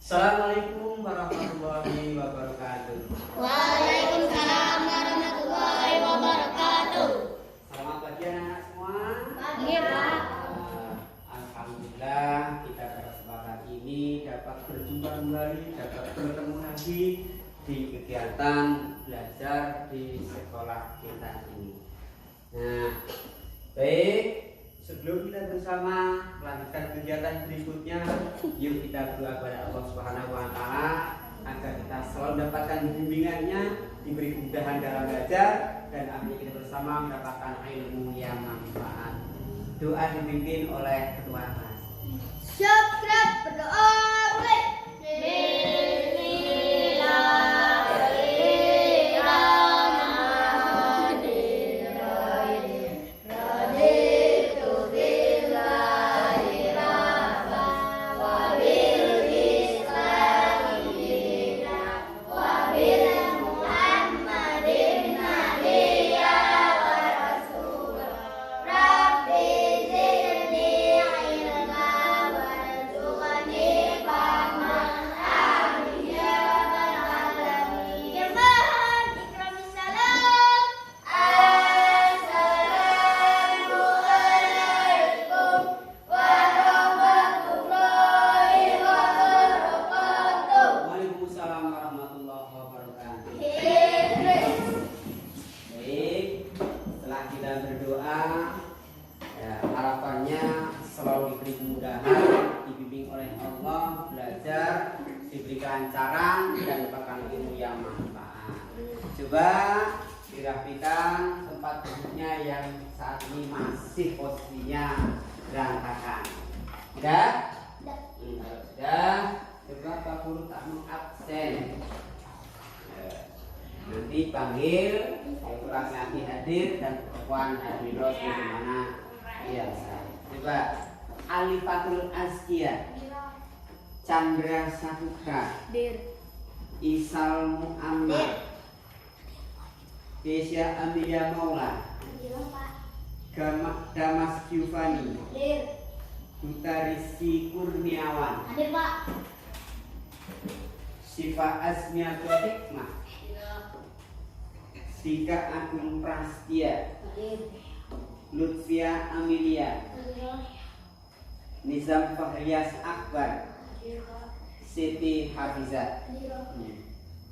Assalamualaikum warahmatullahi wabarakatuh. Waalaikumsalam warahmatullahi wabarakatuh. Selamat pagi anak-anak semua. Pagi, Pak. Alhamdulillah kita pada kesempatan ini dapat berjumpa kembali, dapat bertemu lagi di kegiatan belajar di sekolah kita ini. Nah, baik, sebelum kita bersama melanjutkan kegiatan berikutnya, yuk kita berdoa kepada Allah Subhanahu wa Ta'ala agar kita selalu mendapatkan bimbingannya, diberi kemudahan dalam belajar, dan akhirnya kita bersama mendapatkan ilmu yang manfaat. Doa dipimpin oleh ketua kelas. Syukur berdoa mulai. Coba dirapikan tempat duduknya yang saat ini masih posisinya berantakan. Sudah? Kalau sudah, coba Pak Guru tak mau absen. Nanti panggil laki-laki hadir dan perempuan hadiros di mana? Iya, coba Alifatul Azkia, Chandra Saputra, Isal Muammar, Kesia Amelia Maula, Damas Giovanni, Duta Rizky Kurniawan, Siva Asmiatul Hikmah, Sika Agung Prastia, Lutfia Amelia, Nizam Fahrias Akbar, Siti Hafizat.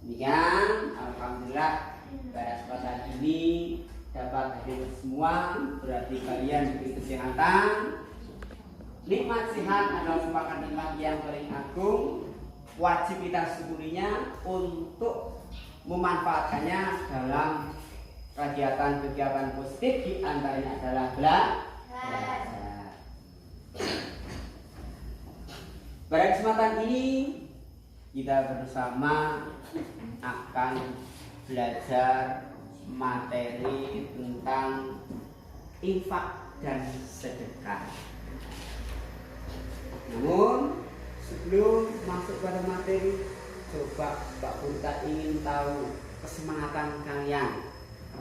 Demikian, alhamdulillah pada kesempatan ini dapat hadir semua, berarti kalian diberi kesehatan. Nikmat sehat adalah merupakan nikmat yang paling agung. Wajib kita syukurinya untuk memanfaatkannya dalam kegiatan-kegiatan positif, di antaranya adalah belajar. Pada kesempatan ini kita bersama akan belajar materi tentang infak dan sedekah. Namun sebelum masuk pada materi, coba Pak Guru ingin tahu kesemangatan kalian,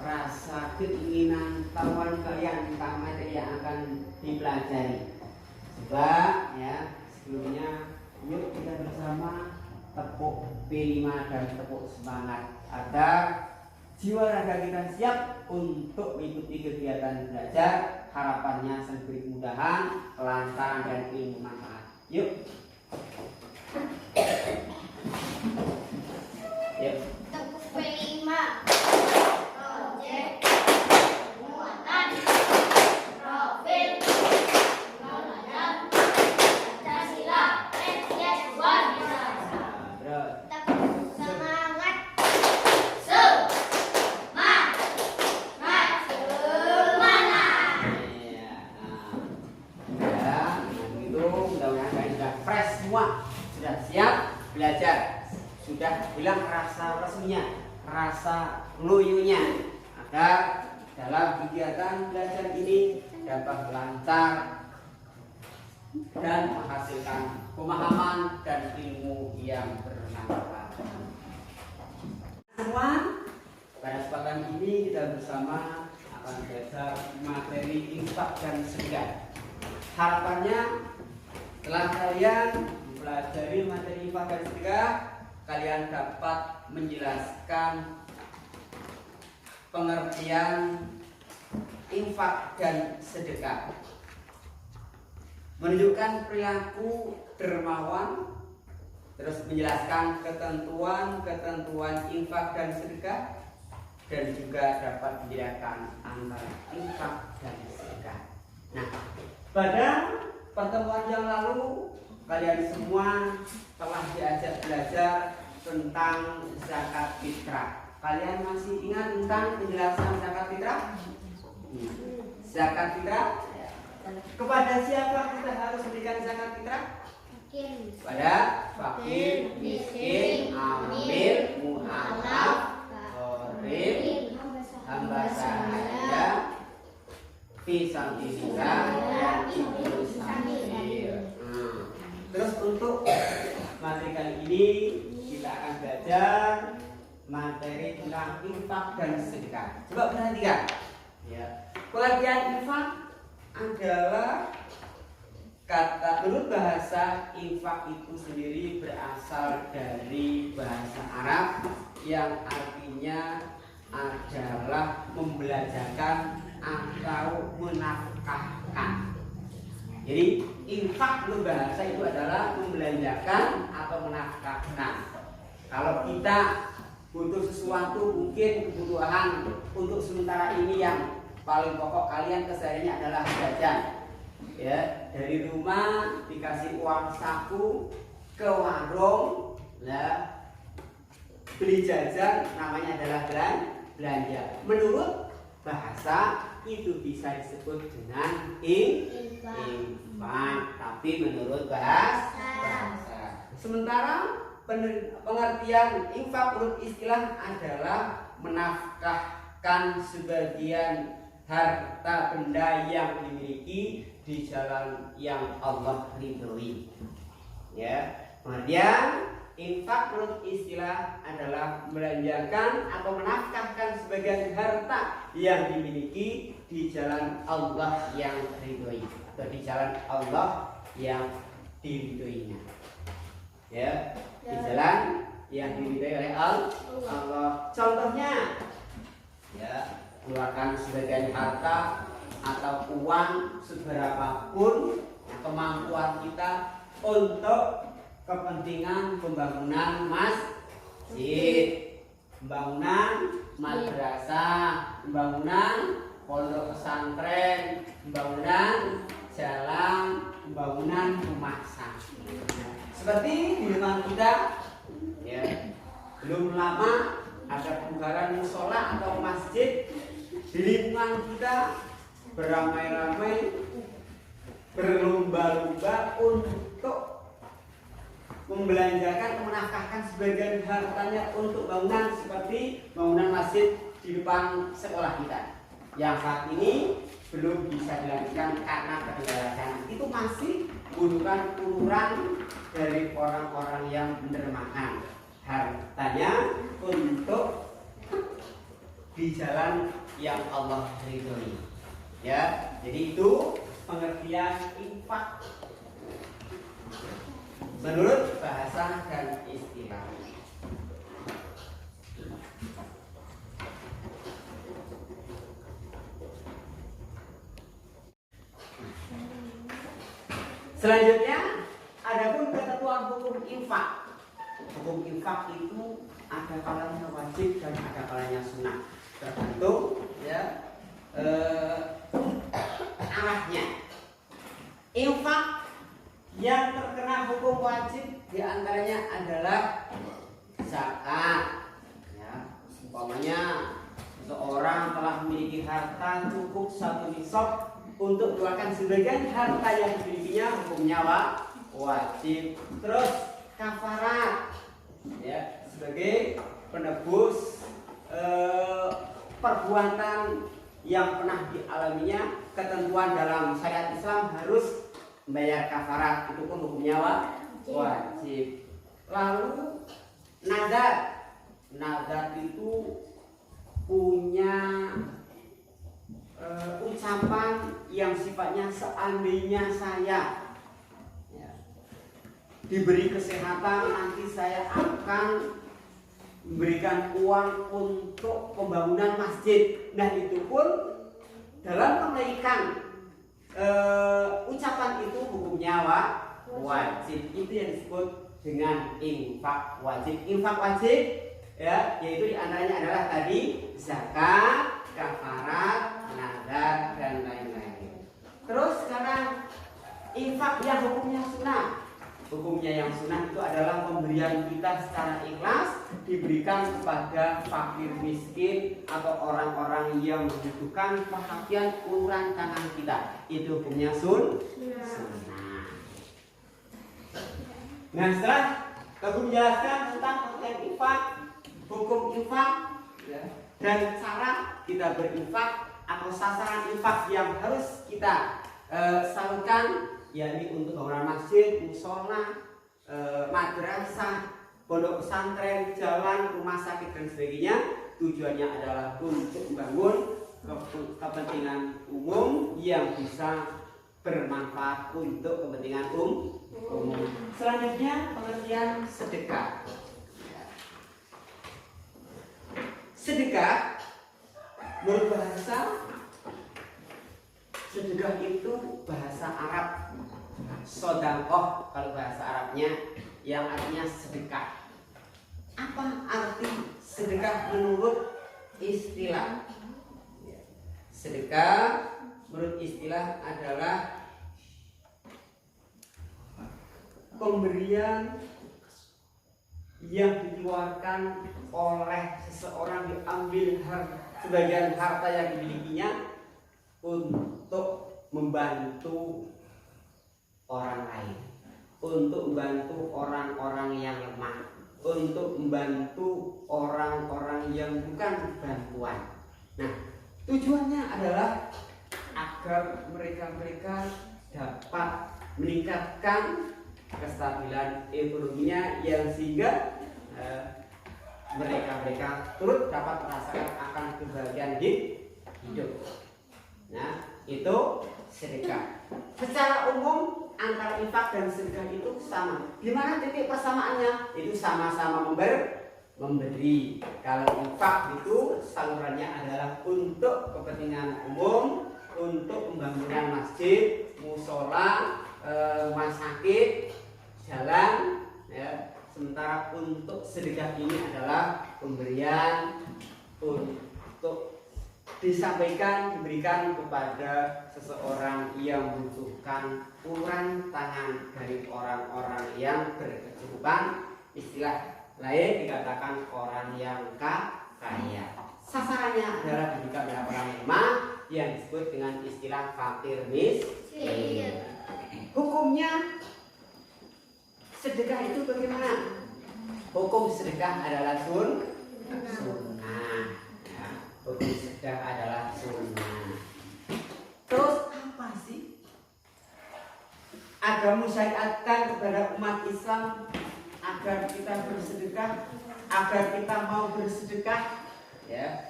rasa keinginan tahuan kalian tentang materi yang akan dipelajari. Coba ya, sebelumnya yuk kita bersama tepuk P5 dan tepuk semangat agar jiwa raga kita siap untuk mengikuti kegiatan belajar. Harapannya diberi kemudahan, kelancaran dan ilmu manfaat. Yuk. Yuk. Tepuk P5. Project muatan profil Ramadan Pancasila S1. Semangat. Sudah siap belajar, sudah hilang rasa resminya, rasa loyonya, agar dalam kegiatan belajar ini dapat lancar dan menghasilkan pemahaman dan ilmu yang bermanfaat. Semua pada kesempatan ini kita bersama akan belajar materi infak dan sedekah. Harapannya setelah kalian mempelajari materi infak dan sedekah, kalian dapat menjelaskan pengertian infak dan sedekah, menunjukkan perilaku dermawan, terus menjelaskan ketentuan infak dan sedekah, dan juga dapat membedakan antara infak dan sedekah. Nah, pada pertemuan yang lalu kalian semua telah diajak belajar tentang zakat fitrah. Kalian masih ingat tentang penjelasan zakat fitrah? Zakat fitrah, kepada siapa kita harus berikan zakat fitrah? Pada fakir, miskin, amil, mu'alaf, gharib, hamba sahaya, fisabilillah, dan ibnu sabil. Terus untuk materi kali ini kita akan belajar materi tentang infak dan sedekah. Coba perhatikan. Ya. Pengertian infak adalah kata, menurut bahasa infak itu sendiri berasal dari bahasa Arab yang artinya adalah membelanjakan atau menafkahkan. Jadi infak menurut bahasa itu adalah membelanjakan atau menafkahkan. Kalau kita butuh sesuatu, mungkin kebutuhan untuk sementara ini yang paling pokok kalian kesehariannya adalah jajan. Ya, dari rumah dikasih uang saku ke warung, ya, beli jajan, namanya adalah belanja. Menurut bahasa itu bisa disebut dengan infak, tapi menurut bahasa. Sementara pengertian infak menurut istilah adalah menafkahkan sebagian harta benda yang dimiliki di jalan yang Allah ridhoi. Ya, kemudian infak menurut istilah adalah membelanjakan atau menafkahkan sebagian harta yang dimiliki di jalan Allah yang ridhoi, atau di jalan Allah yang diridhoinya. Ya, di jalan yang diridhoi oleh Allah. Contohnya, ya, keluarkan sebagian harta atau uang seberapapun kemampuan kita untuk kepentingan pembangunan masjid, pembangunan madrasah, pembangunan pondok pesantren, pembangunan jalan, pembangunan rumah sakit. Seperti di rumah kita, ya, belum lama ada pembubaran musola atau masjid di lingkungan kita, beramai-ramai berlomba-lomba untuk membelanjakan, menafkahkan sebagian hartanya untuk bangunan seperti bangunan masjid di depan sekolah kita yang saat ini belum bisa dilanjutkan karena keterbatasan. Itu masih butuhkan uluran dari orang-orang yang mendermakan hartanya untuk di jalan yang Allah ridhoi. Ya, jadi itu pengertian infak menurut bahasa dan istilah. Selanjutnya, adapun ketentuan hukum infak. Hukum infak itu ada kalanya wajib dan ada kalanya sunnah, tergantung, ya, arahnya. Infak yang terkena hukum wajib diantaranya adalah zakat. Ya, umpamanya seorang telah memiliki harta cukup 1 nisab untuk mengeluarkan sebagian harta yang dimilikinya, hukumnya wajib. Terus kafarat, ya, sebagai penebus perbuatan yang pernah dialaminya. Ketentuan dalam syariat Islam harus membayar kafarat, itu pun hukumnya wajib. Lalu nazar itu punya ucapan yang sifatnya seandainya saya, ya, diberi kesehatan, nanti saya akan memberikan uang untuk pembangunan masjid. Nah itu pun dalam kenaikan ucapan itu hukumnya wajib. Itu yang disebut dengan infak wajib. Infak wajib ya, yaitu diantaranya adalah tadi zakat, kafarat, nadar dan lain-lain. Terus sekarang infak yang hukumnya sunnah. Hukumnya yang sunnah itu adalah pemberian kita secara ikhlas, diberikan kepada fakir miskin atau orang-orang yang membutuhkan perhatian uluran tangan kita. Itu hukumnya sunnah. Nah setelah aku menjelaskan tentang pengertian infak, hukum infak ya, dan cara kita berinfak atau sasaran infak yang harus kita salurkan, yakni untuk bangunan masjid, musola, madrasah, pondok pesantren, jalan, rumah sakit dan sebagainya. Tujuannya adalah untuk membangun kepentingan umum yang bisa bermanfaat untuk kepentingan umum. Selanjutnya pengertian sedekah. Sedekah menurut bahasa, sedekah itu bahasa Arab sodakoh kalau bahasa Arabnya, yang artinya sedekah. Apa arti sedekah menurut istilah? Sedekah menurut istilah adalah pemberian yang dikeluarkan oleh seseorang, diambil sebagian harta yang dimilikinya untuk membantu orang lain, untuk membantu orang-orang yang lemah, untuk membantu orang-orang yang bukan bantuan. Nah, tujuannya adalah agar mereka dapat meningkatkan kestabilan ekonominya, yang sehingga mereka turut dapat merasakan akan kebahagiaan hidup. Nah, itu sedekah. Secara umum antara infak dan sedekah itu sama. Di mana titik persamaannya? Itu sama-sama memberi. Kalau infak itu salurannya adalah untuk kepentingan umum, untuk pembangunan masjid, musola, rumah sakit, jalan ya. Sementara untuk sedekah ini adalah pemberian untuk disampaikan, diberikan kepada seseorang yang membutuhkan uluran tangan dari orang-orang yang berkecukupan. Istilah lain dikatakan orang yang kaya. Sasarannya adalah diberikan kepada orang lemah yang disebut dengan istilah fakir miskin. Hukumnya sedekah itu bagaimana? Hukum sedekah adalah sunnah. Ya, hukum sedekah adalah sunnah. Terus apa sih agama syariatkan kepada umat Islam agar kita bersedekah, agar kita mau bersedekah? Ya,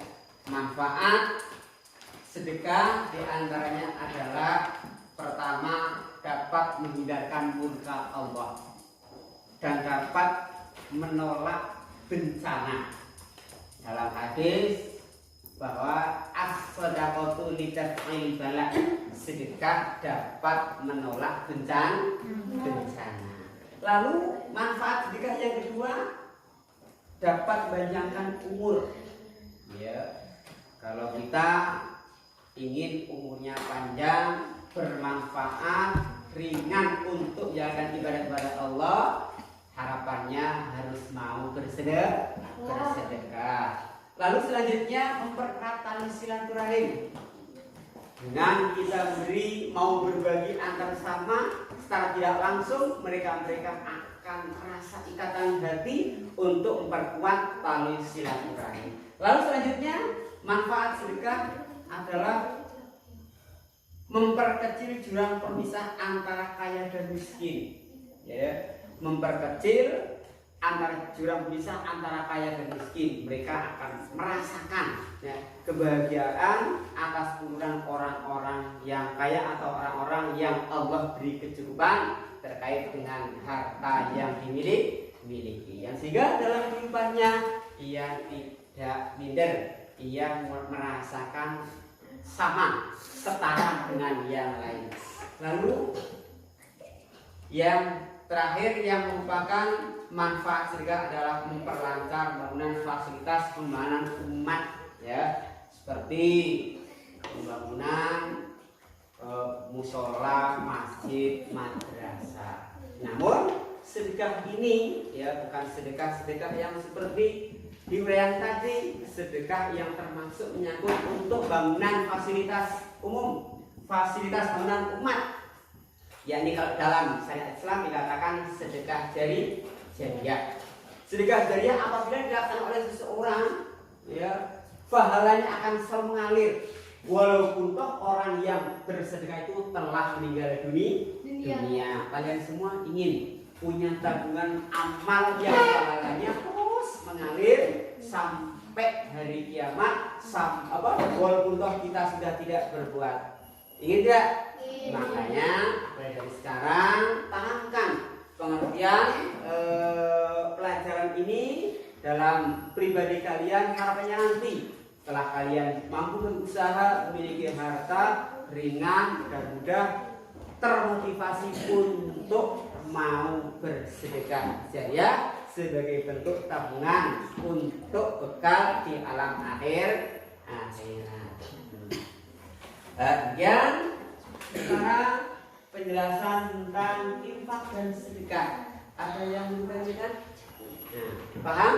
manfaat sedekah diantaranya adalah pertama, dapat menghindarkan murka Allah dan dapat menolak bencana. Dalam hadis bahwa as-shadaqatu lidaf'il bala, sedekah dapat menolak bencana. Lalu manfaat sedekah yang kedua, dapat panjangkan umur. Ya, kalau kita ingin umurnya panjang, bermanfaat, ringan untuk jalankan ibadah kepada Allah, harapannya harus mau bersedekah. Lalu selanjutnya mempererat tali silaturahim. Dengan kita beri, mau berbagi antar sama, secara tidak langsung mereka akan merasa ikatan hati untuk memperkuat tali silaturahim. Lalu selanjutnya manfaat sedekah adalah memperkecil jurang pemisah antara kaya dan miskin. Ya, memperkecil antara jurang pemisah antara kaya dan miskin. Mereka akan merasakan ya, kebahagiaan atas urusan orang-orang yang kaya atau orang-orang yang Allah beri kecukupan terkait dengan harta yang dimiliki. Yang sehingga dalam kehidupannya ia tidak minder, ia merasakan sama, setara dengan yang lain. Lalu yang terakhir yang merupakan manfaat sedekah adalah memperlancar bangunan fasilitas pembangunan umat ya, seperti pembangunan musola, masjid, madrasah. Namun sedekah ini ya bukan sedekah yang seperti di uraian tadi, sedekah yang termasuk menyangkut untuk bangunan fasilitas umum, fasilitas bangunan umat. Yakni kalau dalam syariat Islam dikatakan sedekah jariyah. Sedekah jariyah apabila dilaksanakan oleh seseorang, ya, pahalanya akan selalu mengalir. Walaupun toh orang yang bersedekah itu telah meninggal dunia. Kalian semua ingin punya tabungan amal yang pahalanya terus mengalir sampai hari kiamat, walaupun toh kita sudah tidak berbuat. Ingin tidak? Makanya mulai dari sekarang tanamkan pengertian pelajaran ini dalam pribadi kalian. Harapannya nanti setelah kalian mampu berusaha memiliki harta ringan dan mudah, termotivasi untuk mau bersedekah jariyah sebagai bentuk tabungan untuk bekal di alam akhirat. Kemudian sekarang penjelasan tentang infak dan sedekah. Ada yang bertanya? Paham?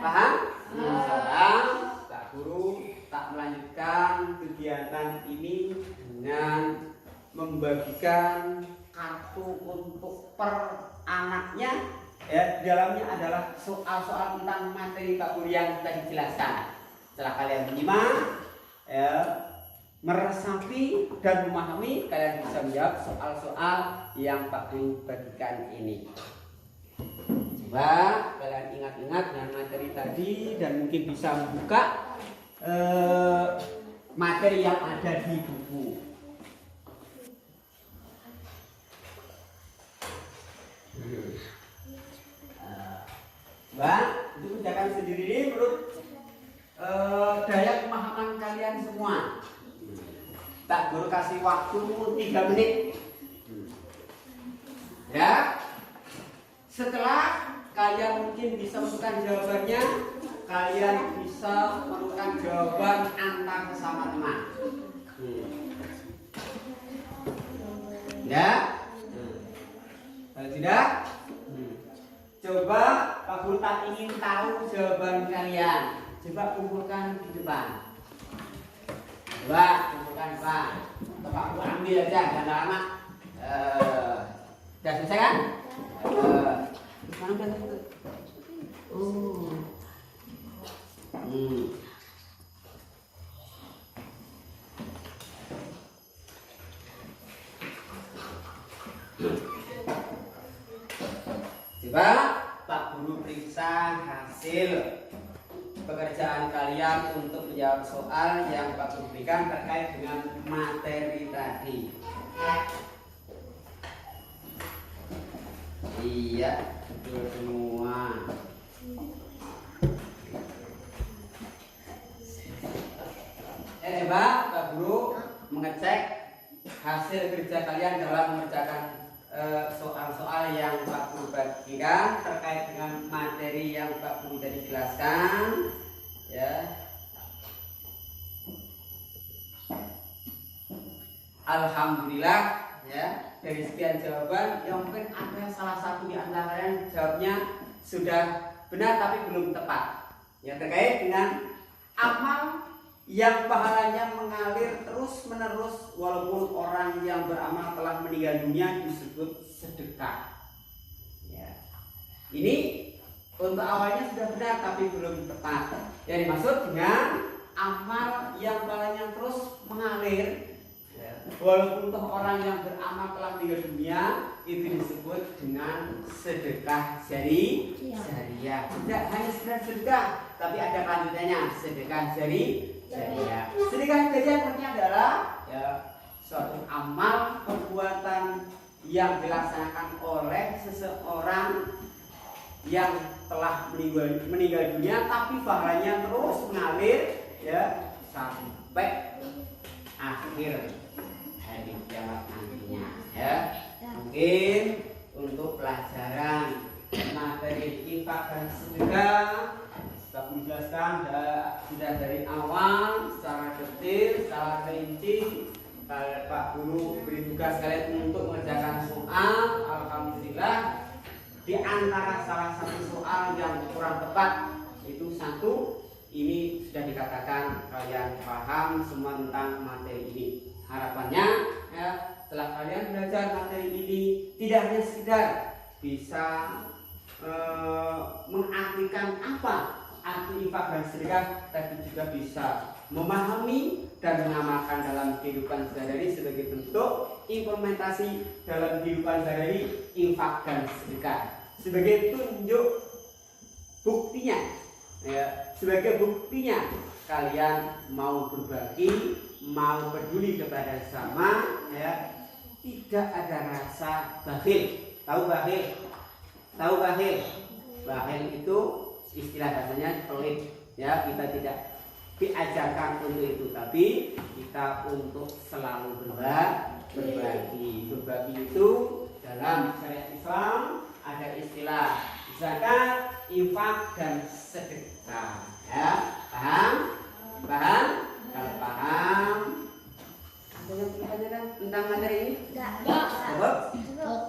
Paham? Sekarang Pak Guru tak melanjutkan kegiatan ini dengan membagikan kartu untuk per anaknya. Ya, di dalamnya adalah soal-soal tentang materi Pak Guru yang tadi jelaskan. Setelah kalian menyimak, ya, meresapi dan memahami, kalian bisa menjawab soal-soal yang Pak Guru bagikan ini. Coba kalian ingat-ingat dengan materi tadi dan mungkin bisa membuka materi yang ada di buku. Mbak, itu kerjakan sendiri ini menurut daya pemahaman kalian semua. Tak Guru kasih waktu 3 menit. Ya. Setelah kalian mungkin bisa menemukan jawabannya, kalian bisa menemukan jawaban antar sesama teman. Ya. Kalau tidak, coba Pak Guru tak ingin tahu jawaban kalian. Coba kumpulkan di depan. Coba kumpulkan Pak. Pak Guru ambil aja, jangan lama. Sudah selesai kan? Mana udah itu? Coba Pak Guru periksa hasil pekerjaan kalian untuk menjawab soal yang Pak Guru berikan terkait dengan materi tadi. Iya, betul semua. Pak Guru mengecek hasil kerja kalian dalam mengerjakan soal-soal yang Pak Guru bagikan terkait dengan materi yang Pak Guru tadi jelaskan, ya. Alhamdulillah, ya, dari sekian jawaban yang mungkin ada salah satu di antara kalian jawabnya sudah benar tapi belum tepat, ya, terkait dengan amal yang pahalanya mengalir terus menerus walaupun orang yang beramal telah meninggal dunia disebut sedekah. Ya. Ini untuk awalnya sudah benar tapi belum tepat. Yang dimaksud dengan amal yang pahalanya terus mengalir, ya, walaupun toh orang yang beramal telah meninggal dunia, itu disebut dengan sedekah jariah. Tidak hanya sekedar sedekah, tapi ada lanjutannya, sedekah jariah. Sedekah jariah artinya adalah ya suatu amal perbuatan yang dilaksanakan oleh seseorang yang telah meninggal dunia, tapi pahalanya terus mengalir ya sampai akhir hari kiamat nantinya ya. Mungkin untuk pelajaran materi infak dan sedekah sudah menjelaskan sudah dari awal secara detail, secara rinci. Pak Guru beri tugas kalian untuk mengerjakan soal. Alhamdulillah di antara salah satu soal yang kurang tepat itu satu, ini sudah dikatakan kalian paham semua tentang materi ini. Harapannya ya, setelah kalian belajar materi ini tidak hanya sekedar bisa mengartikan apa arti infak dan sedekah, tapi juga bisa memahami dan mengamalkan dalam kehidupan sehari-hari sebagai bentuk implementasi dalam kehidupan sehari-hari infak dan sedekah, sebagai tunjuk buktinya ya, sebagai buktinya kalian mau berbagi, mau peduli kepada sesama ya, tidak ada rasa bakhil. Tahu bakhil? Bakhil itu istilah bahasanya pelit ya, kita tidak diajarkan untuk itu, tapi kita untuk selalu berbagi. Berbagi itu dalam syariat Islam ada istilah zakat, infak, dan sedekah. Ya, paham? Kalau paham, ada yang bertanya tentang materi ini? Cukup?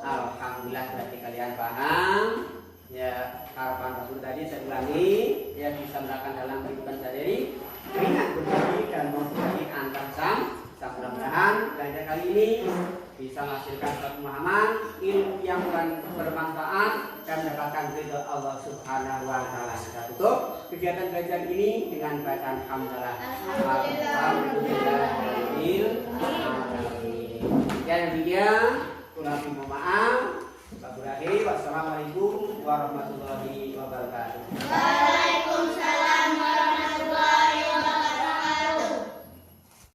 Alhamdulillah berarti kalian paham. Ya, harapan Pak Guru tadi saya ulangi, ya bisa melakukan dalam kehidupan sehari-hari, ringan berbagi dan berbagi antar mudah-mudahan belajar kali ini bisa menghasilkan suatu pemahaman, ilmu yang bermanfaat dan mendapatkan ridho Allah Subhanahu wa taala. Kita tutup kegiatan belajar ini dengan bacaan hamdalah. Alhamdulillahirabbil alamin. Dan demikian, kurang lebih maaf. Wassalamualaikum warahmatullahi wabarakatuh.